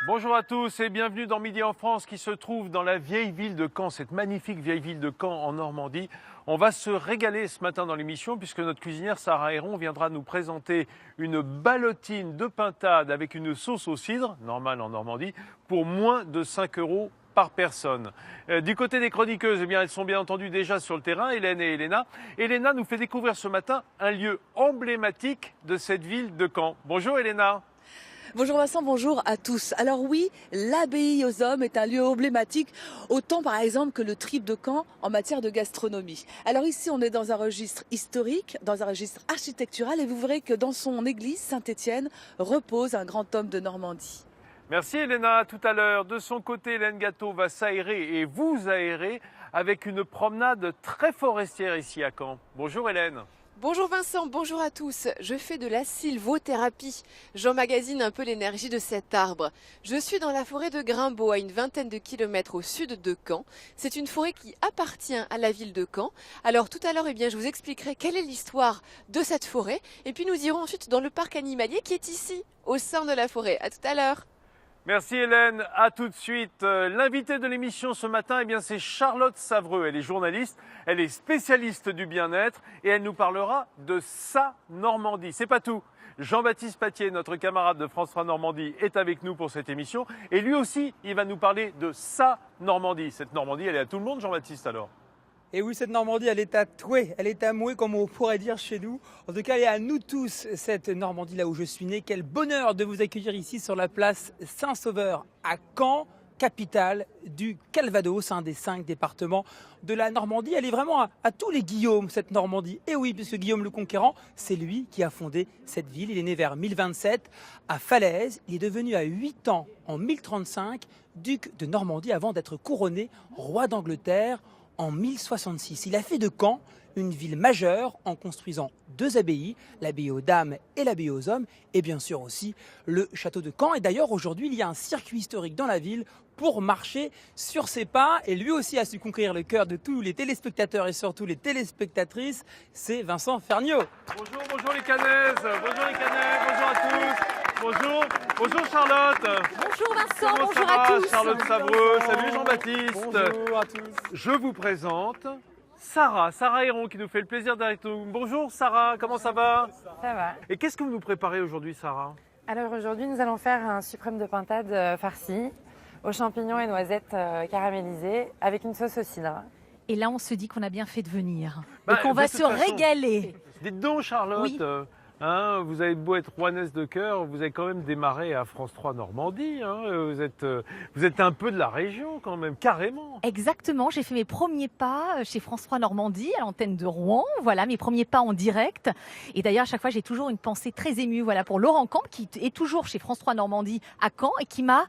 Bonjour à tous et bienvenue dans Midi en France qui se trouve dans la vieille ville de Caen, cette magnifique vieille ville de Caen en Normandie. On va se régaler ce matin dans l'émission puisque notre cuisinière Sarah Héron viendra nous présenter une ballotine de pintade avec une sauce au cidre, normale en Normandie, pour moins de 5 € par personne. Du côté des chroniqueuses, eh bien, elles sont bien entendu déjà sur le terrain, Hélène et Elena. Elena nous fait découvrir ce matin un lieu emblématique de cette ville de Caen. Bonjour Elena. Bonjour Vincent, bonjour à tous. Alors oui, l'abbaye aux hommes est un lieu emblématique, autant par exemple que le trip de Caen en matière de gastronomie. Alors ici, on est dans un registre historique, dans un registre architectural et vous verrez que dans son église Saint-Étienne repose un grand homme de Normandie. Merci Elena, à tout à l'heure. De son côté, Hélène Gâteau va s'aérer et vous aérer avec une promenade très forestière ici à Caen. Bonjour Hélène. Bonjour Vincent, bonjour à tous. Je fais de la sylvothérapie. J'emmagasine un peu l'énergie de cet arbre. Je suis dans la forêt de Grimbaud, à une vingtaine de kilomètres au sud de Caen. C'est une forêt qui appartient à la ville de Caen. Alors tout à l'heure, je vous expliquerai quelle est l'histoire de cette forêt. Et puis nous irons ensuite dans le parc animalier qui est ici, au sein de la forêt. À tout à l'heure. Merci Hélène, à tout de suite. L'invitée de l'émission ce matin, eh bien, c'est Charlotte Savreux. Elle est journaliste, elle est spécialiste du bien-être et elle nous parlera de sa Normandie. C'est pas tout. Jean-Baptiste Patier, notre camarade de France 3 Normandie, est avec nous pour cette émission. Et lui aussi, il va nous parler de sa Normandie. Cette Normandie, elle est à tout le monde, Jean-Baptiste, alors? Et oui, cette Normandie, elle est tatouée, elle est amouée, comme on pourrait dire chez nous. En tout cas, elle est à nous tous, cette Normandie, là où je suis né. Quel bonheur de vous accueillir ici sur la place Saint-Sauveur à Caen, capitale du Calvados, un des 5 départements de la Normandie. Elle est vraiment à tous les Guillaume, cette Normandie. Et oui, puisque Guillaume le Conquérant, c'est lui qui a fondé cette ville. Il est né vers 1027 à Falaise. Il est devenu à 8 ans, en 1035, duc de Normandie avant d'être couronné roi d'Angleterre en 1066. Il a fait de Caen une ville majeure en construisant 2 abbayes, l'abbaye aux dames et l'abbaye aux hommes, et bien sûr aussi le château de Caen. Et d'ailleurs, aujourd'hui, il y a un circuit historique dans la ville pour marcher sur ses pas. Et lui aussi a su conquérir le cœur de tous les téléspectateurs et surtout les téléspectatrices. C'est Vincent Ferniaud. Bonjour les Canaises, bonjour à tous. Bonjour Charlotte. Bonjour Vincent, Comment bonjour ça à va, tous. Charlotte Savreux, salut Jean-Baptiste. Bonjour à tous. Je vous présente Sarah Héron qui nous fait le plaisir d'être avec nous. Bonjour Sarah, comment ça va? Ça va. Et qu'est-ce que vous nous préparez aujourd'hui Sarah? Alors aujourd'hui, nous allons faire un suprême de pintade farci aux champignons et noisettes caramélisées avec une sauce au cidre. Et là, on se dit qu'on a bien fait de venir. Bah, et qu'on va de toute se façon, régaler. Dites donc Charlotte, Oui. Vous avez beau être rouennaise de cœur, vous avez quand même démarré à France 3 Normandie. Vous êtes un peu de la région quand même, carrément. Exactement, j'ai fait mes premiers pas chez France 3 Normandie, à l'antenne de Rouen. Voilà, mes premiers pas en direct. Et d'ailleurs, à chaque fois, j'ai toujours une pensée très émue pour Laurent Camp, qui est toujours chez France 3 Normandie à Caen et qui m'a,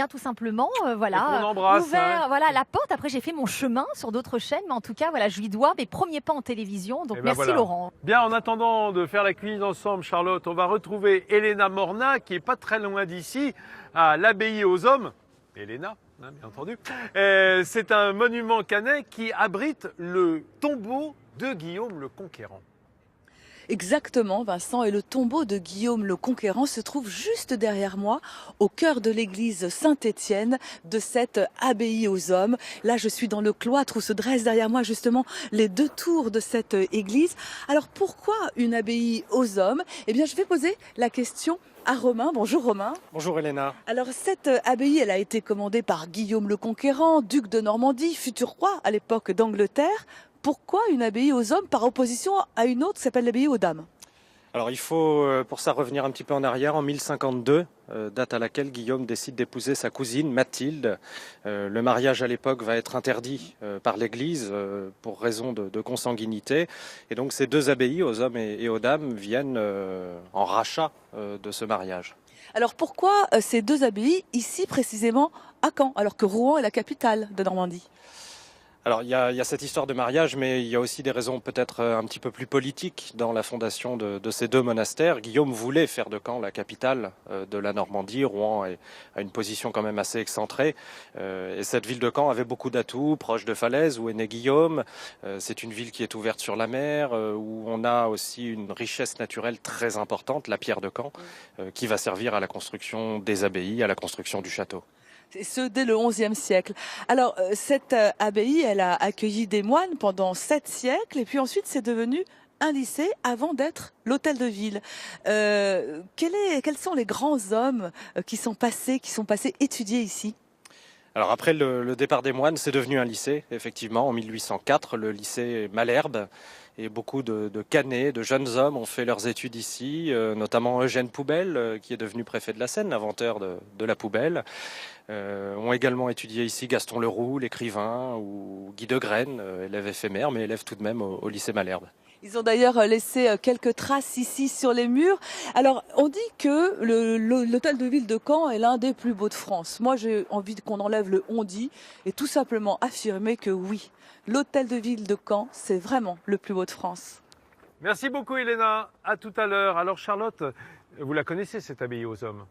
tout simplement, Et qu'on embrasse, ouvert la porte. Après, j'ai fait mon chemin sur d'autres chaînes, mais en tout cas, je lui dois mes premiers pas en télévision. Donc, Et ben merci voilà. Laurent. Bien, en attendant de faire la cuisine ensemble, Charlotte, on va retrouver Elena Morna, qui est pas très loin d'ici, à l'abbaye aux hommes. Elena, bien entendu. C'est un monument canet qui abrite le tombeau de Guillaume le Conquérant. Exactement Vincent, et le tombeau de Guillaume le Conquérant se trouve juste derrière moi, au cœur de l'église Saint-Étienne de cette abbaye aux hommes. Là je suis dans le cloître où se dressent derrière moi justement les 2 tours de cette église. Alors pourquoi une abbaye aux hommes? Eh bien je vais poser la question à Romain. Bonjour Romain. Bonjour Elena. Alors cette abbaye, elle a été commandée par Guillaume le Conquérant, duc de Normandie, futur roi à l'époque d'Angleterre. Pourquoi une abbaye aux hommes par opposition à une autre qui s'appelle l'abbaye aux dames? Alors il faut pour ça revenir un petit peu en arrière, en 1052, date à laquelle Guillaume décide d'épouser sa cousine Mathilde. Le mariage à l'époque va être interdit par l'Église pour raison de consanguinité. Et donc ces 2 abbayes, aux hommes et aux dames, viennent en rachat de ce mariage. Alors pourquoi ces 2 abbayes ici précisément à Caen, alors que Rouen est la capitale de Normandie? Alors il y a cette histoire de mariage, mais il y a aussi des raisons peut-être un petit peu plus politiques dans la fondation de ces deux monastères. Guillaume voulait faire de Caen la capitale de la Normandie. Rouen a une position quand même assez excentrée. Et cette ville de Caen avait beaucoup d'atouts, proche de Falaise, où est né Guillaume. C'est une ville qui est ouverte sur la mer, où on a aussi une richesse naturelle très importante, la pierre de Caen, qui va servir à la construction des abbayes, à la construction du château. Et ce, dès le XIe siècle. Alors, cette abbaye, elle a accueilli des moines pendant 7 siècles, et puis ensuite, c'est devenu un lycée avant d'être l'hôtel de ville. Quels sont les grands hommes qui sont passés étudier ici? Alors après le départ des moines, c'est devenu un lycée, effectivement, en 1804, le lycée Malherbe. Et beaucoup de Canets, de jeunes hommes ont fait leurs études ici, notamment Eugène Poubelle, qui est devenu préfet de la Seine, l'inventeur de la poubelle. Ont également étudié ici Gaston Leroux, l'écrivain, ou Guy de Graine, élève éphémère, mais élève tout de même au lycée Malherbe. Ils ont d'ailleurs laissé quelques traces ici sur les murs. Alors, on dit que l'hôtel de ville de Caen est l'un des plus beaux de France. Moi, j'ai envie qu'on enlève le on dit et tout simplement affirmer que oui, l'hôtel de ville de Caen, c'est vraiment le plus beau de France. Merci beaucoup Elena, à tout à l'heure. Alors Charlotte, vous la connaissez cette abbaye aux hommes?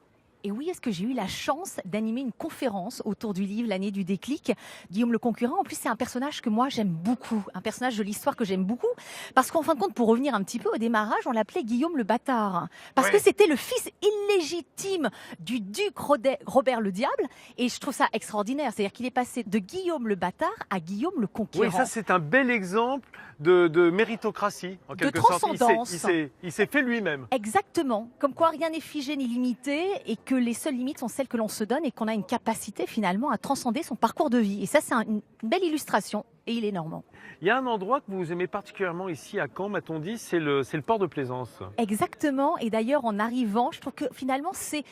Et oui, est-ce que j'ai eu la chance d'animer une conférence autour du livre L'année du déclic. Guillaume le Conquérant, en plus, c'est un personnage que moi j'aime beaucoup, un personnage de l'histoire que j'aime beaucoup, parce qu'en fin de compte, pour revenir un petit peu au démarrage, on l'appelait Guillaume le Bâtard, parce que c'était le fils illégitime du duc Robert le Diable, et je trouve ça extraordinaire, c'est-à-dire qu'il est passé de Guillaume le Bâtard à Guillaume le Conquérant. Oui, ça c'est un bel exemple de méritocratie, en quelque sorte. Transcendance. Il s'est fait lui-même. Exactement, comme quoi rien n'est figé ni limité, et que les seules limites sont celles que l'on se donne et qu'on a une capacité finalement à transcender son parcours de vie. Et ça, c'est une belle illustration et il est normand. Il y a un endroit que vous aimez particulièrement ici à Caen, m'a-t-on dit, c'est le port de Plaisance. Exactement, et d'ailleurs en arrivant, je trouve que finalement c'est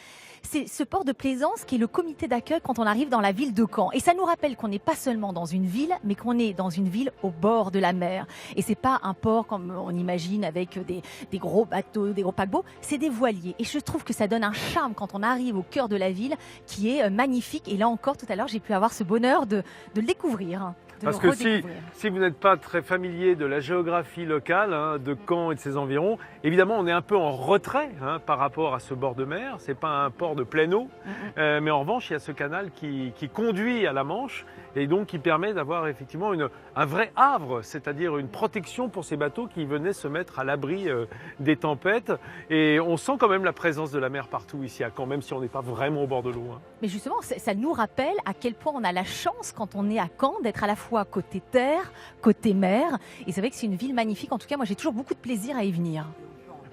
ce port de Plaisance qui est le comité d'accueil quand on arrive dans la ville de Caen. Et ça nous rappelle qu'on n'est pas seulement dans une ville, mais qu'on est dans une ville au bord de la mer. Et c'est pas un port comme on imagine avec des gros bateaux, des gros paquebots, c'est des voiliers. Et je trouve que ça donne un charme quand on arrive au cœur de la ville qui est magnifique. Et là encore, tout à l'heure, j'ai pu avoir ce bonheur de le découvrir. Parce que si vous n'êtes pas très familier de la géographie locale, de Caen et de ses environs, évidemment on est un peu en retrait par rapport à ce bord de mer. C'est pas un port de pleine eau, mais en revanche il y a ce canal qui conduit à la Manche et donc qui permet d'avoir effectivement un vrai havre, c'est-à-dire une protection pour ces bateaux qui venaient se mettre à l'abri des tempêtes. Et on sent quand même la présence de la mer partout ici à Caen, même si on n'est pas vraiment au bord de l'eau. Mais justement, ça nous rappelle à quel point on a la chance quand on est à Caen d'être à la fois côté terre, côté mer. Et c'est vrai que c'est une ville magnifique. En tout cas, moi j'ai toujours beaucoup de plaisir à y venir.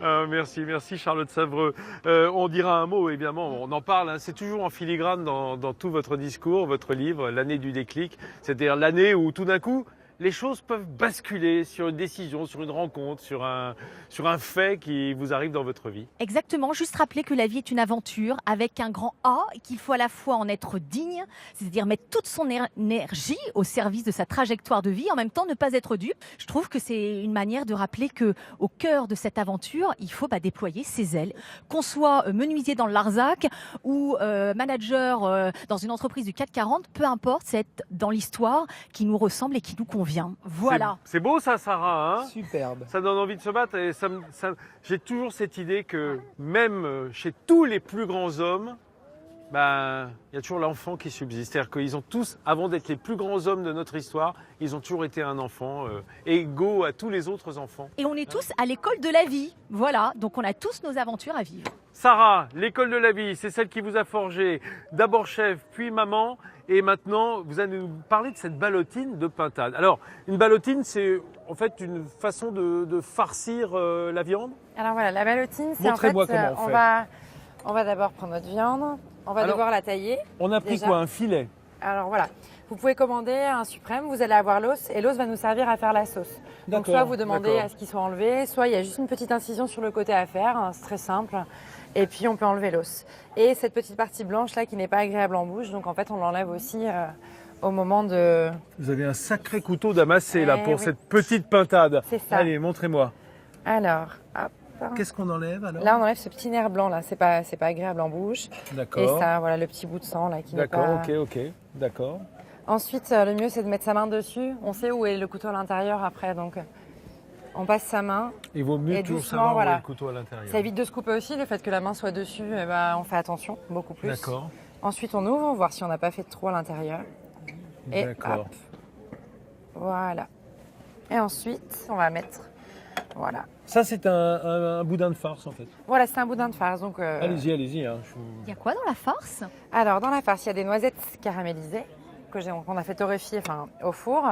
Merci Charlotte Savreux. On dira un mot, évidemment, on en parle, c'est toujours en filigrane dans tout votre discours, votre livre, l'année du déclic, c'est-à-dire l'année où tout d'un coup, les choses peuvent basculer sur une décision, sur une rencontre, sur un fait qui vous arrive dans votre vie. Exactement, juste rappeler que la vie est une aventure avec un grand A et qu'il faut à la fois en être digne, c'est-à-dire mettre toute son énergie au service de sa trajectoire de vie, en même temps ne pas être dupe. Je trouve que c'est une manière de rappeler que au cœur de cette aventure, il faut déployer ses ailes. Qu'on soit menuisier dans le Larzac ou manager dans une entreprise du CAC 40, peu importe, c'est être dans l'histoire qui nous ressemble et qui nous convient. Voilà. C'est beau ça, Sarah, Superbe. Ça donne envie de se battre et j'ai toujours cette idée que même chez tous les plus grands hommes, il y a toujours l'enfant qui subsiste. C'est-à-dire qu'ils ont tous, avant d'être les plus grands hommes de notre histoire, ils ont toujours été un enfant égaux à tous les autres enfants. Et on est tous à l'école de la vie. Voilà, donc on a tous nos aventures à vivre. Sarah, l'école de la vie, c'est celle qui vous a forgé d'abord chef, puis maman. Et maintenant, vous allez nous parler de cette ballotine de pintade. Alors, une ballotine, c'est en fait une façon de farcir la viande? Alors voilà, la ballotine, c'est Montrez-moi comment on fait. On va d'abord prendre notre viande, on va devoir la tailler. On a pris déjà. quoi? Un filet? Alors voilà, vous pouvez commander un suprême, vous allez avoir l'os et l'os va nous servir à faire la sauce. Donc soit vous demandez à ce qu'il soit enlevé, soit il y a juste une petite incision sur le côté à faire, c'est très simple. Et puis on peut enlever l'os. Et cette petite partie blanche là qui n'est pas agréable en bouche, donc en fait on l'enlève aussi au moment de... Vous avez un sacré couteau d'amassé là pour oui. cette petite pintade. C'est ça. Allez, montrez-moi. Alors, hop. Qu'est-ce qu'on enlève alors? Là on enlève ce petit nerf blanc là, c'est pas agréable en bouche. D'accord. Et ça, voilà le petit bout de sang là qui n'est pas... D'accord, ok, d'accord. Ensuite, le mieux, c'est de mettre sa main dessus. On sait où est le couteau à l'intérieur après, donc on passe sa main. Il vaut mieux Et toujours doucement, savoir où voilà. est le couteau à l'intérieur. Ça évite de se couper aussi, le fait que la main soit dessus, eh ben, on fait attention, beaucoup plus. D'accord. Ensuite, on ouvre, voir si on n'a pas fait de trou à l'intérieur. Et D'accord. hop. Voilà. Et ensuite, on va mettre... Voilà. Ça, c'est un boudin de farce, en fait. Voilà, c'est un boudin de farce. Donc, Allez-y, allez-y. Hein, Il y a quoi dans la farce? Alors, dans la farce, il y a des noisettes caramélisées qu'on a fait torréfier au four.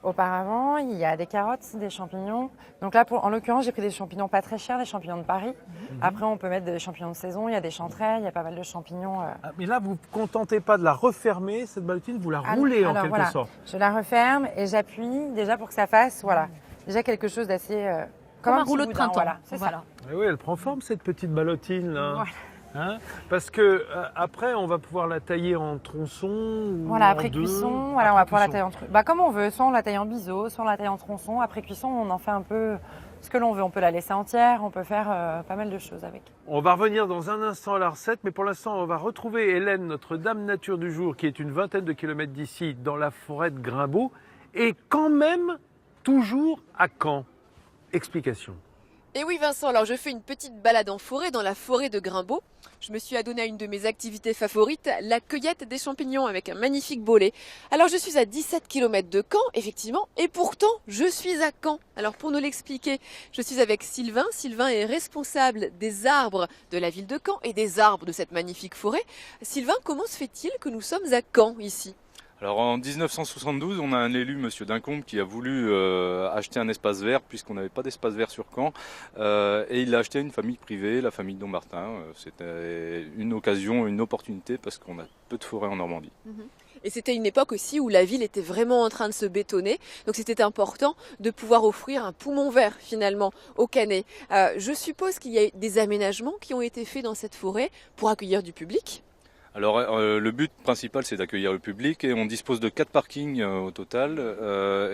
Auparavant, il y a des carottes, des champignons. Donc là, en l'occurrence, j'ai pris des champignons pas très chers, des champignons de Paris. Après, on peut mettre des champignons de saison, il y a des chanterelles, il y a pas mal de champignons. Ah, mais là, vous ne vous contentez pas de la refermer, cette ballotine, vous la roulez en quelque voilà. sorte. Je la referme et j'appuie déjà pour que ça fasse, voilà, déjà quelque chose d'assez... Comme un petit rouleau de boudin, printemps. Voilà, c'est ça. Eh oui, elle prend forme, cette petite ballotine, là. Voilà. Hein, parce que après, on va pouvoir la tailler en tronçons. Ou Voilà, en après deux. cuisson, voilà, on va Après pouvoir la cuisson. tailler en trucs. Comme on veut, soit on la taille en biseau, soit on la taille en tronçon. Après cuisson, on en fait un peu ce que l'on veut. On peut la laisser entière, on peut faire pas mal de choses avec. On va revenir dans un instant à la recette, mais pour l'instant, on va retrouver Hélène, notre dame nature du jour, qui est une vingtaine de kilomètres d'ici, dans la forêt de Grimbaud, et quand même toujours à Caen. Explication. Et oui Vincent, alors je fais une petite balade en forêt, dans la forêt de Grimbaud. Je me suis adonnée à une de mes activités favorites, la cueillette des champignons avec un magnifique bolet. Alors je suis à 17 km de Caen, effectivement, et pourtant je suis à Caen. Alors pour nous l'expliquer, je suis avec Sylvain. Sylvain est responsable des arbres de la ville de Caen et des arbres de cette magnifique forêt. Sylvain, comment se fait-il que nous sommes à Caen ici ? Alors en 1972, on a un élu, Monsieur Dincombe, qui a voulu acheter un espace vert puisqu'on n'avait pas d'espace vert sur Caen, et il a acheté à une famille privée, la famille Dommartin. C'était une occasion, une opportunité parce qu'on a peu de forêts en Normandie. Et c'était une époque aussi où la ville était vraiment en train de se bétonner, donc c'était important de pouvoir offrir un poumon vert finalement aux Canets. Je suppose qu'il y a des aménagements qui ont été faits dans cette forêt pour accueillir du public. Alors le but principal, c'est d'accueillir le public et on dispose de 4 parkings au total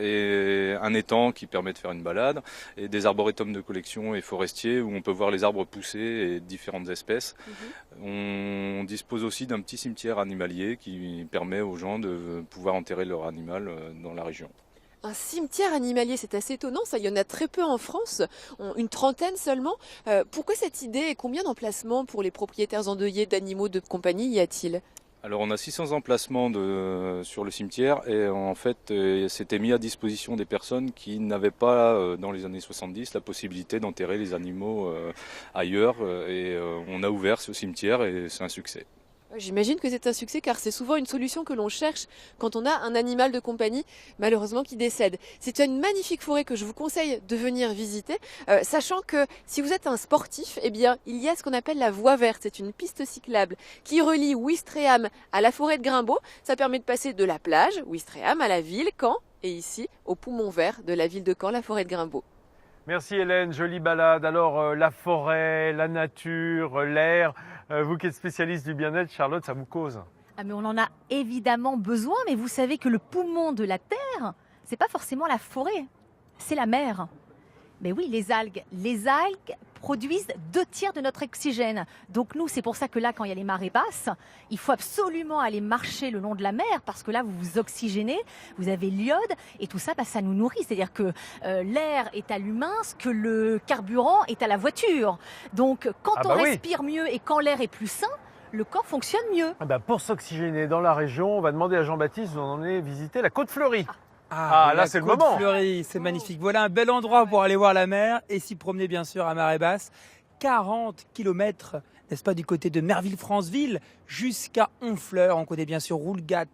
et un étang qui permet de faire une balade et des arboretums de collection et forestiers où on peut voir les arbres pousser et différentes espèces. On dispose aussi d'un petit cimetière animalier qui permet aux gens de pouvoir enterrer leur animal dans la région. Un cimetière animalier, c'est assez étonnant, ça, il y en a très peu en France, une trentaine seulement. Pourquoi cette idée et combien d'emplacements pour les propriétaires endeuillés d'animaux de compagnie y a-t-il ? Alors on a 600 emplacements sur le cimetière et en fait c'était mis à disposition des personnes qui n'avaient pas dans les années 70 la possibilité d'enterrer les animaux ailleurs et on a ouvert ce cimetière et c'est un succès. J'imagine que c'est un succès car c'est souvent une solution que l'on cherche quand on a un animal de compagnie malheureusement qui décède. C'est une magnifique forêt que je vous conseille de venir visiter, sachant que si vous êtes un sportif, eh bien il y a ce qu'on appelle la voie verte. C'est une piste cyclable qui relie Ouistreham à la forêt de Grimbaud. Ça permet de passer de la plage, Ouistreham, à la ville, Caen, et ici au poumon vert de la ville de Caen, la forêt de Grimbaud. Merci Hélène, jolie balade. Alors la forêt, la nature, l'air, vous qui êtes spécialiste du bien-être, Charlotte, ça vous cause? Ah mais on en a évidemment besoin, mais vous savez que le poumon de la Terre, c'est pas forcément la forêt, c'est la mer. Mais oui, les algues produisent 2/3 de notre oxygène. Donc nous, c'est pour ça que là, quand il y a les marées basses, il faut absolument aller marcher le long de la mer parce que là, vous vous oxygénez, vous avez l'iode et tout ça, ça nous nourrit. C'est-à-dire que l'air est à l'humain, ce que le carburant est à la voiture. Donc quand on respire mieux et quand l'air est plus sain, le corps fonctionne mieux. Pour s'oxygéner dans la région, on va demander à Jean-Baptiste d'en aller visiter la Côte Fleurie. Là, c'est le moment. Fleurie, c'est magnifique. Voilà un bel endroit pour aller voir la mer et s'y promener, bien sûr, à marée basse. 40 km, n'est-ce pas, du côté de Merville-Franceville jusqu'à Honfleur. On connaît bien sûr Roulegat,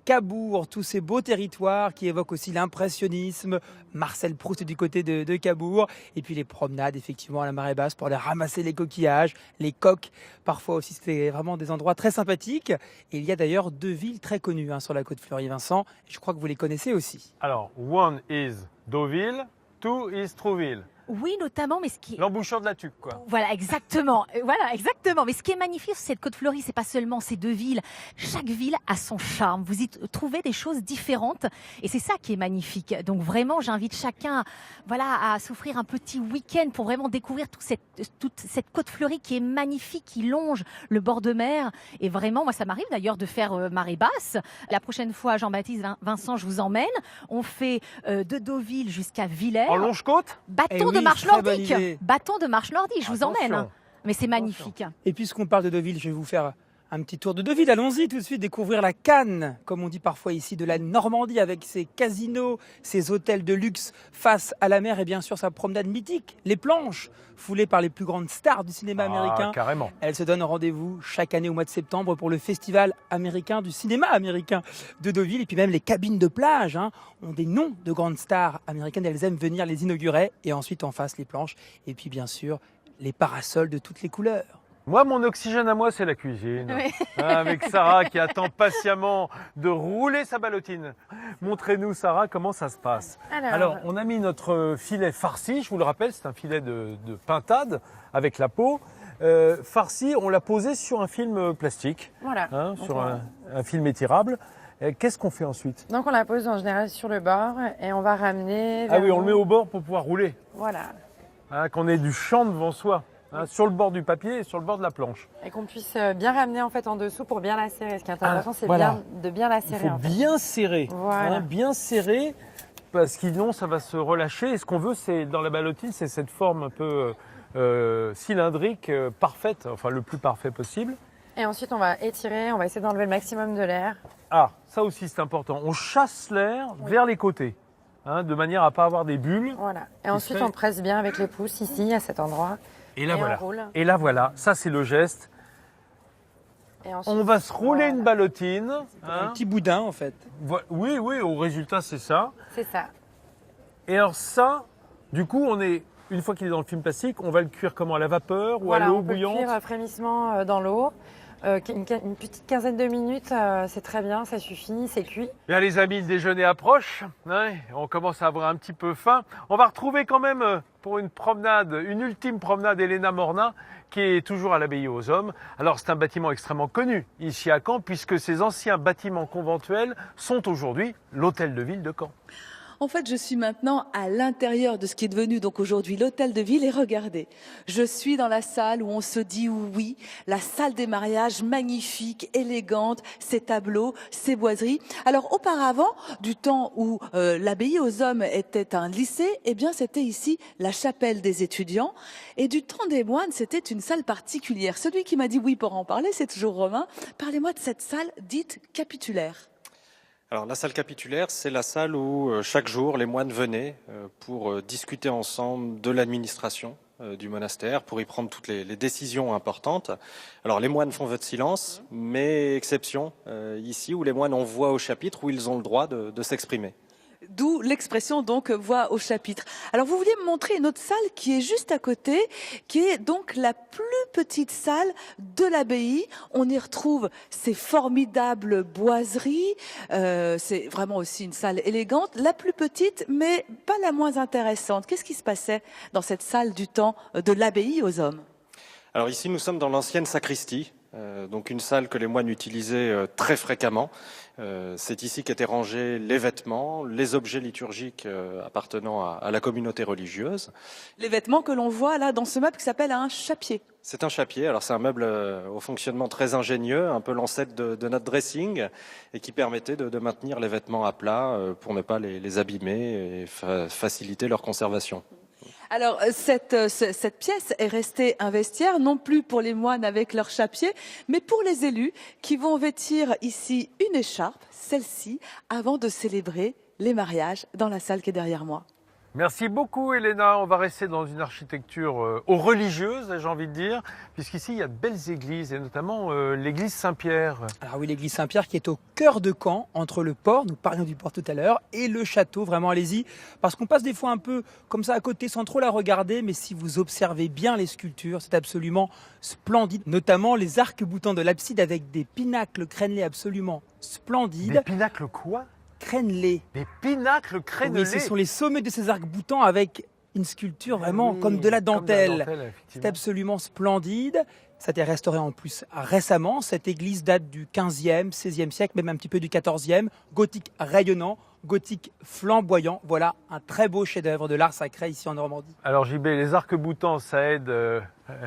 Cabourg, tous ces beaux territoires qui évoquent aussi l'impressionnisme. Marcel Proust du côté de Cabourg. Et puis les promenades, effectivement, à la marée basse pour aller ramasser les coquillages, les coques. Parfois aussi, c'est vraiment des endroits très sympathiques. Et il y a d'ailleurs 2 villes très connues sur la côte Fleurie, Vincent. Et je crois que vous les connaissez aussi. Alors, one is Deauville, two is Trouville. Oui, notamment, mais ce qui est... L'embouchure de la tuque, quoi. Voilà, exactement. Voilà, exactement. Mais ce qui est magnifique sur cette côte fleurie, c'est pas seulement ces deux villes. Chaque ville a son charme. Vous y trouvez des choses différentes, et c'est ça qui est magnifique. Donc vraiment, j'invite chacun, voilà, à s'offrir un petit week-end pour vraiment découvrir toute cette côte fleurie qui est magnifique, qui longe le bord de mer. Et vraiment, moi, ça m'arrive d'ailleurs de faire marée basse. La prochaine fois, Jean-Baptiste, Vincent, je vous emmène. On fait de Deauville jusqu'à Villers. En longe-côte? Bâton de marche nordique. Bâton de marche nordique, je vous emmène. Attention. Mais c'est magnifique. Et puisqu'on parle de Deauville, je vais vous faire un petit tour de Deauville. Allons-y tout de suite découvrir la Cannes, comme on dit parfois ici, de la Normandie, avec ses casinos, ses hôtels de luxe face à la mer et bien sûr sa promenade mythique, les planches, foulées par les plus grandes stars du cinéma américain. Carrément. Elle se donne rendez-vous chaque année au mois de septembre pour le festival américain du cinéma américain de Deauville. Et puis même les cabines de plage ont des noms de grandes stars américaines. Elles aiment venir les inaugurer et ensuite en face les planches. Et puis bien sûr les parasols de toutes les couleurs. Moi, mon oxygène à moi, c'est la cuisine. Oui. Avec Sarah qui attend patiemment de rouler sa ballotine. Montrez-nous, Sarah, comment ça se passe. Alors, on a mis notre filet farci, je vous le rappelle, c'est un filet de pintade avec la peau. Farci, on l'a posé sur un film plastique, Voilà. sur un film étirable. Qu'est-ce qu'on fait ensuite? Donc on la pose en général sur le bord et on va ramener. Ah oui, on le met au bord pour pouvoir rouler. Voilà. Qu'on ait du champ devant soi. Sur le bord du papier et sur le bord de la planche. Et qu'on puisse bien ramener en fait en dessous pour bien la serrer. Ce qui est intéressant, c'est voilà. de bien la Il serrer. faut bien serrer. Voilà. Bien serrer, parce que sinon ça va se relâcher. Et ce qu'on veut, c'est dans la ballotine, c'est cette forme un peu cylindrique, parfaite, enfin le plus parfait possible. Et ensuite, on va étirer, on va essayer d'enlever le maximum de l'air. Ah, ça aussi c'est important. On chasse l'air vers les côtés, de manière à pas avoir des bulles. Voilà. Et ensuite, on presse bien avec les pouces ici, à cet endroit. Et là, on voilà. roule. Et là, voilà. Ça, c'est le geste. Et ensuite, On va se rouler une ballotine. Un petit boudin en fait. Oui, au résultat, c'est ça. C'est ça. Et alors ça, du coup, une fois qu'il est dans le film plastique, on va le cuire comment? À la vapeur ou Voilà, à l'eau on peut bouillante? cuire frémissement dans l'eau. Une petite quinzaine de minutes, c'est très bien, ça suffit, c'est cuit. Bien les amis, le déjeuner approche, on commence à avoir un petit peu faim. On va retrouver quand même pour une ultime promenade, Elena Morna, qui est toujours à l'abbaye aux Hommes. Alors c'est un bâtiment extrêmement connu ici à Caen, puisque ces anciens bâtiments conventuels sont aujourd'hui l'hôtel de ville de Caen. En fait, je suis maintenant à l'intérieur de ce qui est devenu donc aujourd'hui l'hôtel de ville et regardez, je suis dans la salle où on se dit oui, la salle des mariages magnifique, élégante, ces tableaux, ces boiseries. Alors auparavant, du temps où l'abbaye aux Hommes était un lycée, eh bien c'était ici la chapelle des étudiants et du temps des moines, c'était une salle particulière. Celui qui m'a dit oui pour en parler, c'est toujours Romain. Parlez-moi de cette salle dite capitulaire. Alors la salle capitulaire, c'est la salle où chaque jour les moines venaient pour discuter ensemble de l'administration du monastère, pour y prendre toutes les décisions importantes. Alors les moines font vote de silence, mais exception ici où les moines ont voix au chapitre, où ils ont le droit de s'exprimer. D'où l'expression donc voix au chapitre. Alors vous vouliez me montrer une autre salle qui est juste à côté, qui est donc la plus petite salle de l'abbaye. On y retrouve ces formidables boiseries. C'est vraiment aussi une salle élégante, la plus petite, mais pas la moins intéressante. Qu'est-ce qui se passait dans cette salle du temps de l'abbaye aux Hommes? Alors ici, nous sommes dans l'ancienne sacristie. Donc une salle que les moines utilisaient très fréquemment. C'est ici qu'étaient rangés les vêtements, les objets liturgiques appartenant à la communauté religieuse. Les vêtements que l'on voit là dans ce meuble qui s'appelle un chapier. C'est un chapier, alors c'est un meuble au fonctionnement très ingénieux, un peu l'ancêtre de notre dressing, et qui permettait de maintenir les vêtements à plat pour ne pas les abîmer et faciliter leur conservation. Alors, cette pièce est restée un vestiaire, non plus pour les moines avec leur chapier, mais pour les élus qui vont vêtir ici une écharpe, celle-ci, avant de célébrer les mariages dans la salle qui est derrière moi. Merci beaucoup Elena, on va rester dans une architecture aux religieuses, j'ai envie de dire, puisqu'ici il y a de belles églises, et notamment l'église Saint-Pierre. Alors oui, l'église Saint-Pierre qui est au cœur de Caen, entre le port, nous parlions du port tout à l'heure, et le château, vraiment allez-y, parce qu'on passe des fois un peu comme ça à côté sans trop la regarder, mais si vous observez bien les sculptures, c'est absolument splendide, notamment les arcs-boutants de l'abside avec des pinacles crénelés absolument splendides. Des pinacles quoi? Crénelés. Des pinacles crénelés. Oui, ce sont les sommets de ces arcs-boutants avec une sculpture vraiment comme de la dentelle. C'est effectivement. absolument splendide. Ça a été restauré en plus récemment. Cette église date du 15e, 16e siècle, même un petit peu du 14e. Gothique rayonnant, gothique flamboyant. Voilà un très beau chef-d'œuvre de l'art sacré ici en Normandie. Alors JB, les arcs-boutants, ça aide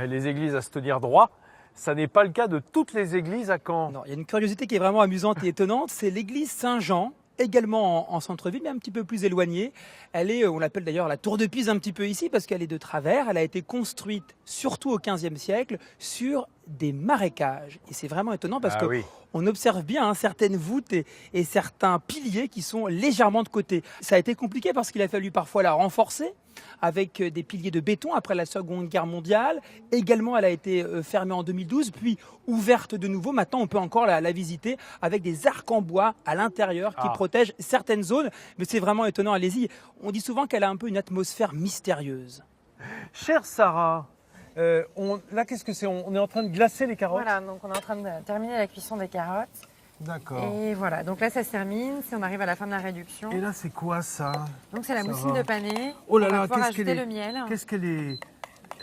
les églises à se tenir droit. Ça n'est pas le cas de toutes les églises à Caen. Non, il y a une curiosité qui est vraiment amusante et étonnante. C'est l'église Saint-Jean, également en centre-ville, mais un petit peu plus éloignée. Elle est, on l'appelle d'ailleurs la tour de Pise un petit peu ici, parce qu'elle est de travers. Elle a été construite, surtout au XVe siècle, sur des marécages. Et c'est vraiment étonnant parce que on observe bien certaines voûtes et certains piliers qui sont légèrement de côté. Ça a été compliqué parce qu'il a fallu parfois la renforcer avec des piliers de béton après la Seconde Guerre mondiale. Également, elle a été fermée en 2012, puis ouverte de nouveau. Maintenant, on peut encore la visiter avec des arcs en bois à l'intérieur qui protègent certaines zones. Mais c'est vraiment étonnant, allez-y. On dit souvent qu'elle a un peu une atmosphère mystérieuse. Chère Sarah, là, qu'est-ce que c'est? On est en train de glacer les carottes? Voilà, donc on est en train de terminer la cuisson des carottes. D'accord. Et voilà, donc là ça se termine, si on arrive à la fin de la réduction. Et là, c'est quoi ça? Donc c'est la moussine de pané. Oh là on va là, pouvoir qu'est-ce qu'elle ajouter est, le miel. qu'est-ce qu'elle est,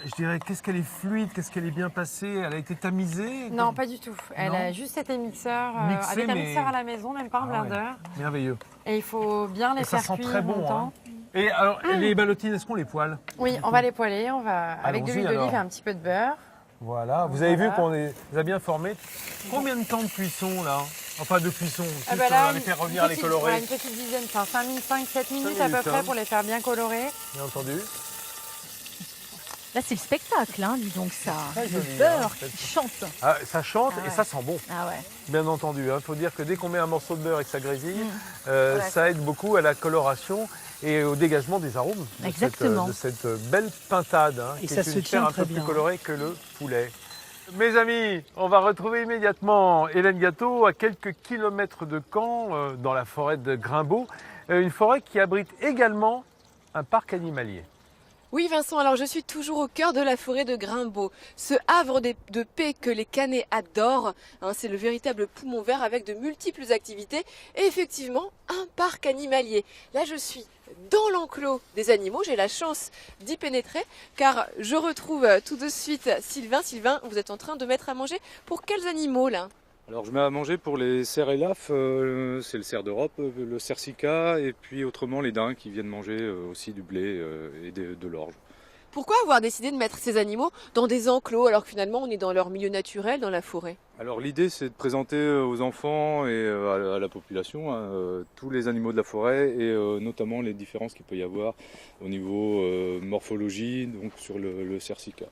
je dirais, qu'est-ce qu'elle est fluide, qu'est-ce qu'elle est bien passée? Elle a été tamisée? Non, pas du tout. Elle a juste été mixeur, Mixée, avec un mais- mixeur à la maison, même pas en Ah ouais. blender. Merveilleux. Et il faut bien les Et ça faire sent cuire très bon, longtemps. Et alors, les ballotines, est-ce qu'on les poêle? Oui, on va les poêler, on va avec de Allons-y, l'huile d'olive alors. et un petit peu de beurre. Voilà, vous avez vu Voilà. qu'on les a bien formés. Combien de temps de cuisson là? Enfin de cuisson, Ah juste, bah on là, va les faire revenir, les colorer. voilà, une petite dizaine, enfin 5-7 minutes à peu minutes, près hein. pour les faire bien colorer. Bien entendu. Là, c'est le spectacle, hein, dis donc ça. Très Le joli, beurre hein, qui chante. Ah, ça chante Ah et ouais. ça sent bon, Ah ouais. bien entendu. Il faut dire que dès qu'on met un morceau de beurre et que ça grésille, Voilà. ça aide beaucoup à la coloration et au dégagement des arômes de Exactement. de cette belle pintade, hein, Et qui ça est se une tient chair un très peu plus bien. colorée que le poulet. Mes amis, on va retrouver immédiatement Hélène Gâteau à quelques kilomètres de Caen, dans la forêt de Grimbaud, une forêt qui abrite également un parc animalier. Oui Vincent, alors je suis toujours au cœur de la forêt de Grimbaud, ce havre de paix que les Canets adorent. Hein, c'est le véritable poumon vert avec de multiples activités et effectivement un parc animalier. Là je suis dans l'enclos des animaux, j'ai la chance d'y pénétrer car je retrouve tout de suite Sylvain. Sylvain, vous êtes en train de mettre à manger pour quels animaux là? Alors je mets à manger pour les cerfs et lafs, c'est le cerf d'Europe, le cercica et puis autrement les daims qui viennent manger aussi du blé et de l'orge. Pourquoi avoir décidé de mettre ces animaux dans des enclos alors que finalement on est dans leur milieu naturel, dans la forêt? Alors l'idée c'est de présenter aux enfants et à la population tous les animaux de la forêt et notamment les différences qu'il peut y avoir au niveau morphologie, donc sur le cercica.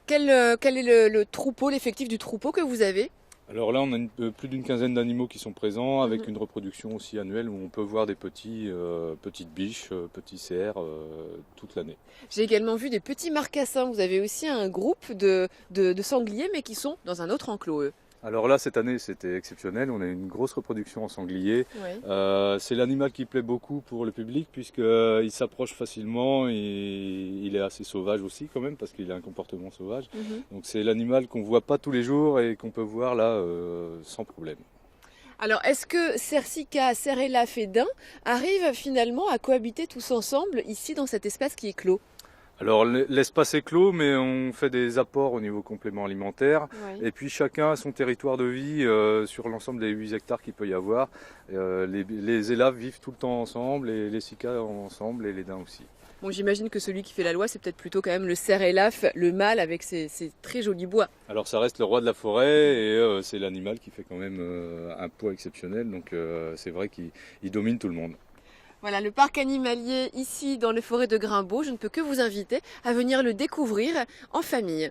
Quel est le troupeau, l'effectif du troupeau que vous avez? Alors là, on a plus d'une quinzaine d'animaux qui sont présents, avec une reproduction aussi annuelle où on peut voir des petites biches, petits cerfs toute l'année. J'ai également vu des petits marcassins. Vous avez aussi un groupe de sangliers, mais qui sont dans un autre enclos, eux. Alors là, cette année, c'était exceptionnel. On a eu une grosse reproduction en sanglier. Ouais. C'est l'animal qui plaît beaucoup pour le public puisqu'il s'approche facilement et il est assez sauvage aussi quand même parce qu'il a un comportement sauvage. Donc c'est l'animal qu'on voit pas tous les jours et qu'on peut voir là sans problème. Alors, est-ce que cercica, cerf et laf et daim arrivent finalement à cohabiter tous ensemble ici dans cet espace qui est clos? Alors l'espace est clos, mais on fait des apports au niveau complément alimentaire. Ouais. Et puis chacun a son territoire de vie sur l'ensemble des 8 hectares qu'il peut y avoir. Les élaves vivent tout le temps ensemble, et les cicas ensemble, et les daims aussi. Bon, j'imagine que celui qui fait la loi, c'est peut-être plutôt quand même le cerf et laf, le mâle avec ses très jolis bois. Alors ça reste le roi de la forêt, et c'est l'animal qui fait quand même un poids exceptionnel. Donc c'est vrai qu'il domine tout le monde. Voilà, le parc animalier ici dans les forêts de Grimbaud. Je ne peux que vous inviter à venir le découvrir en famille.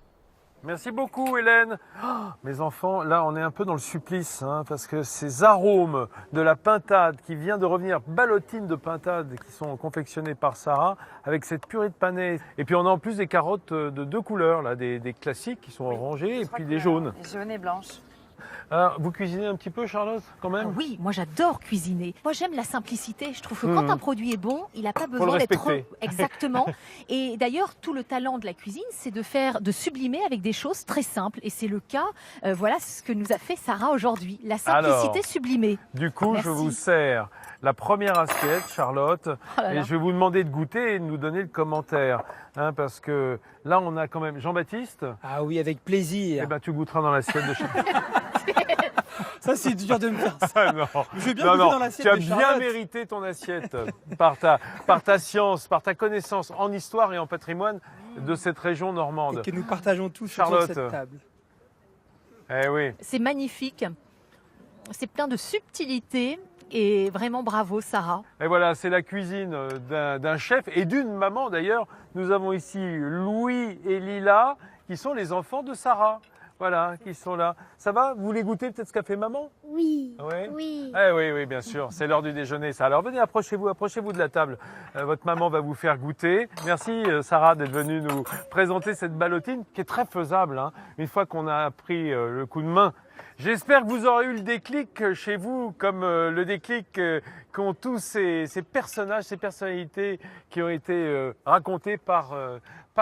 Merci beaucoup Hélène. Oh, mes enfants, là on est un peu dans le supplice, hein, parce que ces arômes de la pintade qui vient de revenir, ballotines de pintade qui sont confectionnées par Sarah, avec cette purée de panais. Et puis on a en plus des carottes de deux couleurs, là, des classiques qui sont orangées et puis des jaunes. Jaunes et blanches. Alors, vous cuisinez un petit peu Charlotte quand même? Ah oui, moi j'adore cuisiner. Moi j'aime la simplicité. Je trouve que quand un produit est bon, il n'a pas le besoin d'être respecter. exactement. Et d'ailleurs, tout le talent de la cuisine, c'est de sublimer avec des choses très simples. Et c'est le cas, voilà ce que nous a fait Sarah aujourd'hui. La simplicité Alors, sublimée. Du coup, Merci. je vous sers la première assiette, Charlotte. Oh là là. Et je vais vous demander de goûter et de nous donner le commentaire. Hein, parce que là, on a quand même Jean-Baptiste. Ah oui, avec plaisir. Eh ben, tu goûteras dans l'assiette de Charlotte. Ça, c'est dur de me faire ça. Ah non. Je vais bien Non, goûter non, dans l'assiette tu as de bien Charlotte. mérité ton assiette par ta science, par ta connaissance en histoire et en patrimoine de cette région Et normande. que nous partageons tous Charlotte. sur cette table. Eh oui. C'est magnifique. C'est plein de subtilité. Et vraiment bravo, Sarah. Et voilà, c'est la cuisine d'un chef et d'une maman d'ailleurs. Nous avons ici Louis et Lila qui sont les enfants de Sarah. Voilà, qui sont là. Ça va? Vous voulez goûter peut-être ce qu'a fait maman? Oui. Ouais. Oui. Eh oui, oui, bien sûr. C'est l'heure du déjeuner, ça. Alors venez, approchez-vous de la table. Votre maman va vous faire goûter. Merci, Sarah, d'être venue nous présenter cette ballotine qui est très faisable, hein, une fois qu'on a pris le coup de main. J'espère que vous aurez eu le déclic chez vous, comme le déclic qu'ont tous ces personnages, ces personnalités qui ont été racontées par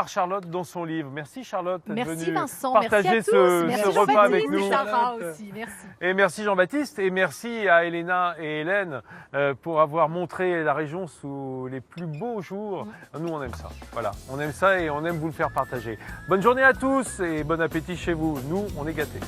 Charlotte dans son livre. Merci Charlotte d'être Merci venue Vincent, partager merci à tous. ce Merci repas avec Jean-Baptiste, nous. Sarah aussi, merci. Et merci Jean-Baptiste et merci à Elena et Hélène pour avoir montré la région sous les plus beaux jours. Nous on aime ça, voilà, on aime ça et on aime vous le faire partager. Bonne journée à tous et bon appétit chez vous. Nous on est gâtés.